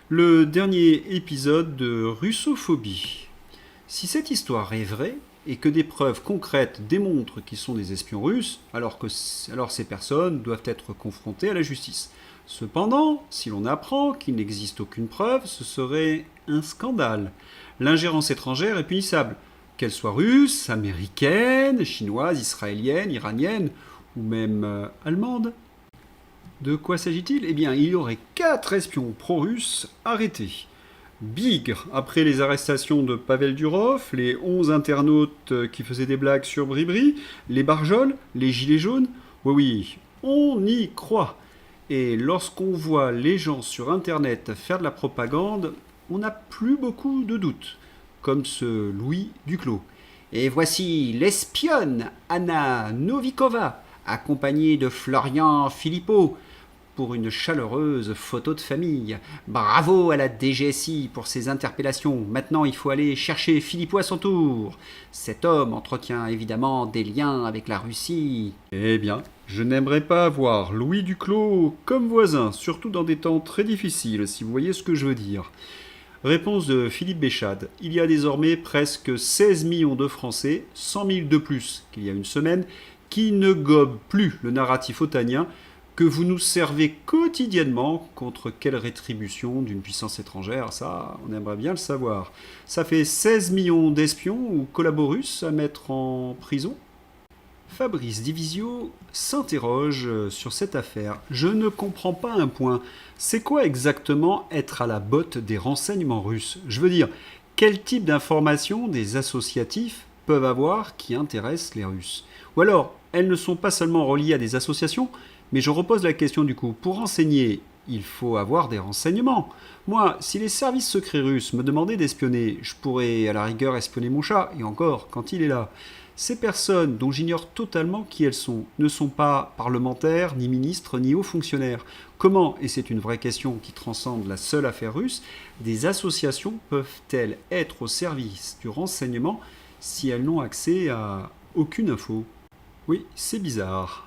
le dernier épisode de Russophobie. Si cette histoire est vraie et que des preuves concrètes démontrent qu'ils sont des espions russes, alors ces personnes doivent être confrontées à la justice. Cependant, si l'on apprend qu'il n'existe aucune preuve, ce serait un scandale. L'ingérence étrangère est punissable, qu'elle soit russe, américaine, chinoise, israélienne, iranienne ou même allemande. De quoi s'agit-il? Eh bien, il y aurait 4 espions pro-russes arrêtés. Bigre, après les arrestations de Pavel Durov, les 11 internautes qui faisaient des blagues sur Bribri, les Barjols, les Gilets jaunes. Oui, oui, on y croit. Et lorsqu'on voit les gens sur Internet faire de la propagande, on n'a plus beaucoup de doutes, comme ce Louis Duclos. Et voici l'espionne Anna Novikova, accompagnée de Florian Philippot, pour une chaleureuse photo de famille. Bravo à la DGSI pour ses interpellations. Maintenant, il faut aller chercher Philippot à son tour. Cet homme entretient évidemment des liens avec la Russie. Eh bien, je n'aimerais pas avoir Louis Duclos comme voisin, surtout dans des temps très difficiles, si vous voyez ce que je veux dire. Réponse de Philippe Béchade. Il y a désormais presque 16 millions de Français, 100 000 de plus qu'il y a une semaine, qui ne gobent plus le narratif otanien que vous nous servez quotidiennement. Contre quelle rétribution d'une puissance étrangère? Ça, on aimerait bien le savoir. Ça fait 16 millions d'espions ou collaborus à mettre en prison? Fabrice Divisio s'interroge sur cette affaire. Je ne comprends pas un point. C'est quoi exactement être à la botte des renseignements russes? Je veux dire, quel type d'informations des associatifs peuvent avoir qui intéressent les Russes? Ou alors, elles ne sont pas seulement reliées à des associations, mais je repose la question du coup. Pour renseigner, il faut avoir des renseignements. Moi, si les services secrets russes me demandaient d'espionner, je pourrais à la rigueur espionner mon chat, et encore, quand il est là. Ces personnes, dont j'ignore totalement qui elles sont, ne sont pas parlementaires, ni ministres, ni hauts fonctionnaires. Comment, et c'est une vraie question qui transcende la seule affaire russe, des associations peuvent-elles être au service du renseignement si elles n'ont accès à aucune info? Oui, c'est bizarre.